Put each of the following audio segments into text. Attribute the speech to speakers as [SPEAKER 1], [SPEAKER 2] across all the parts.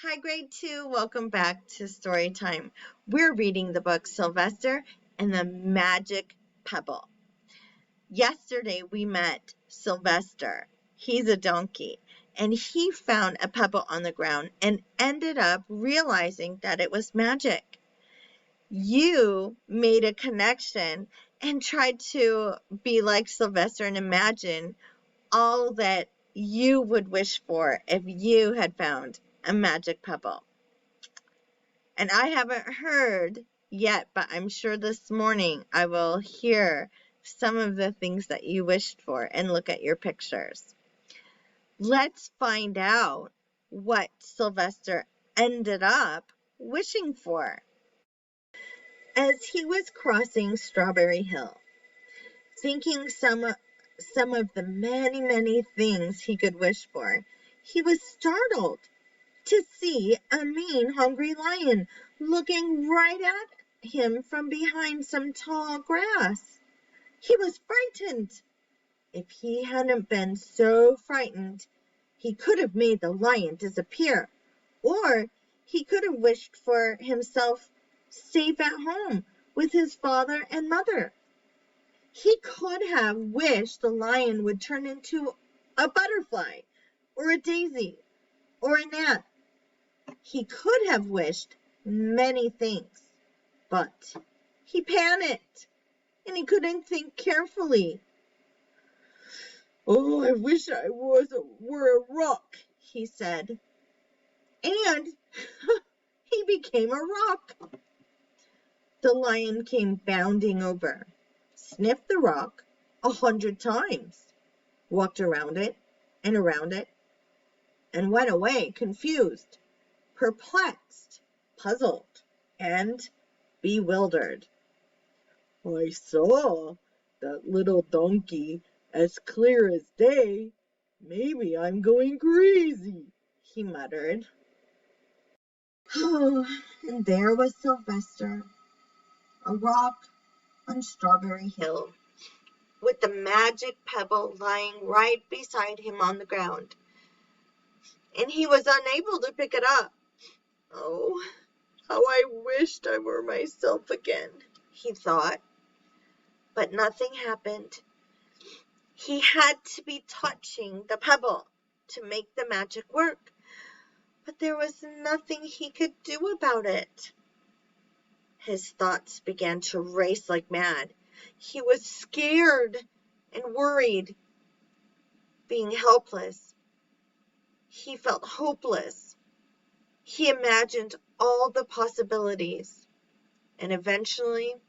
[SPEAKER 1] Hi, grade 2. Welcome back to Storytime. We're reading the book Sylvester and the Magic Pebble. Yesterday we met Sylvester. He's a donkey, and he found a pebble on the ground and ended up realizing that it was magic. You made a connection and tried to be like Sylvester and imagine all that you would wish for if you had found a magic pebble. And I haven't heard yet, but I'm sure this morning I will hear some of the things that you wished for and look at your pictures. Let's find out what Sylvester ended up wishing for. As he was crossing Strawberry Hill, thinking some of the many things he could wish for, he was startled to see a mean, hungry lion looking right at him from behind some tall grass. He was frightened. If he hadn't been so frightened, he could have made the lion disappear, or he could have wished for himself safe at home with his father and mother. He could have wished the lion would turn into a butterfly, or a daisy, or a gnat. He could have wished many things, but he panicked and he couldn't think carefully. "Oh, I wish I were a rock," he said. And he became a rock. The lion came bounding over, sniffed the rock 100 times, walked around it, and went away confused, perplexed, puzzled, and bewildered. "I saw that little donkey as clear as day. Maybe I'm going crazy," he muttered. Oh, and there was Sylvester, a rock on Strawberry Hill, with the magic pebble lying right beside him on the ground, and he was unable to pick it up. "Oh, how I wished I were myself again," he thought. But nothing happened. He had to be touching the pebble to make the magic work, but there was nothing he could do about it. His thoughts began to race like mad. He was scared and worried, being helpless. He felt hopeless. He imagined all the possibilities, and eventually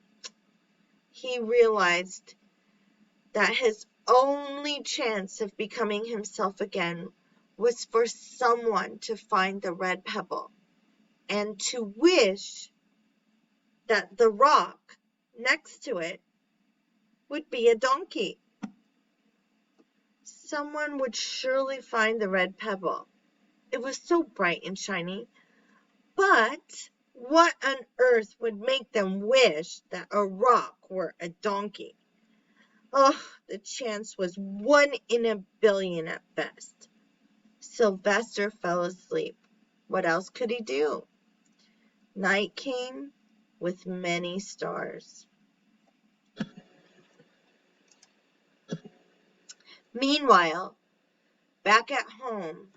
[SPEAKER 1] he realized that his only chance of becoming himself again was for someone to find the red pebble and to wish that the rock next to it would be a donkey. Someone would surely find the red pebble. It was so bright and shiny. But what on earth would make them wish that a rock were a donkey? Oh, the chance was 1 in a billion at best. Sylvester fell asleep. What else could he do? Night came with many stars. Meanwhile, back at home,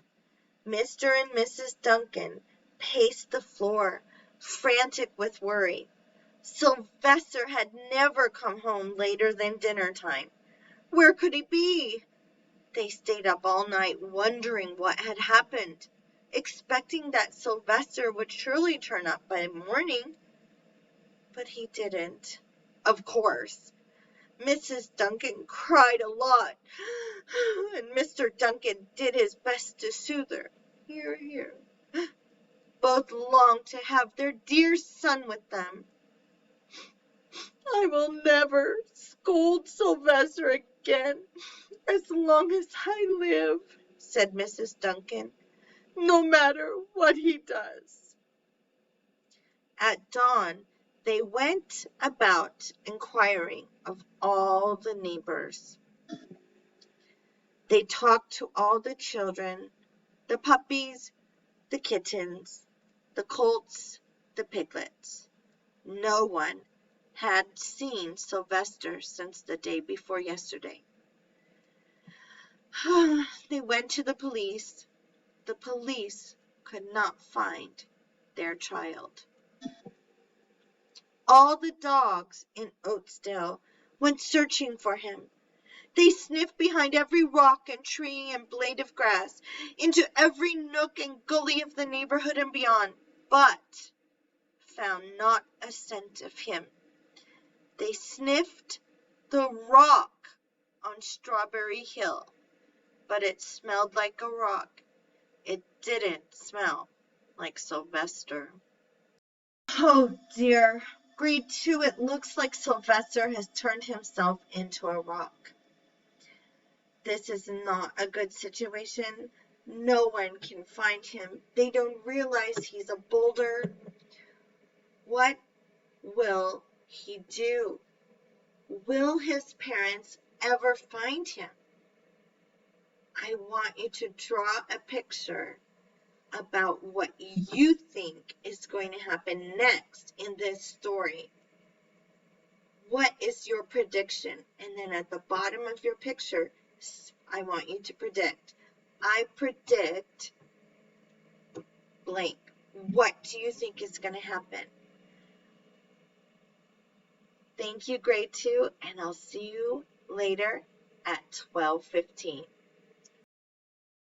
[SPEAKER 1] Mr. and Mrs. Duncan paced the floor, frantic with worry. Sylvester had never come home later than dinner time. Where could he be? They stayed up all night wondering what had happened, expecting that Sylvester would surely turn up by morning. But he didn't, of course. Mrs. Duncan cried a lot, and Mr. Duncan did his best to soothe her. Here, here. Both longed to have their dear son with them. "I will never scold Sylvester again as long as I live," said Mrs. Duncan, "no matter what he does." At dawn, they went about inquiring of all the neighbors. They talked to all the children, the puppies, the kittens, the colts, the piglets. No one had seen Sylvester since the day before yesterday. They went to the police. The police could not find their child. All the dogs in Oatsdale went searching for him. They sniffed behind every rock and tree and blade of grass, into every nook and gully of the neighborhood and beyond, but found not a scent of him. They sniffed the rock on Strawberry Hill, but it smelled like a rock. It didn't smell like Sylvester. Oh dear, Grade 2, it looks like Sylvester has turned himself into a rock. This is not a good situation. No one can find him. They don't realize he's a boulder. What will he do? Will his parents ever find him? I want you to draw a picture about what you think is going to happen next in this story. What is your prediction? And then at the bottom of your picture, I want you to predict. I predict blank. What do you think is going to happen? Thank you, Grade 2, and I'll see you later at 12:15.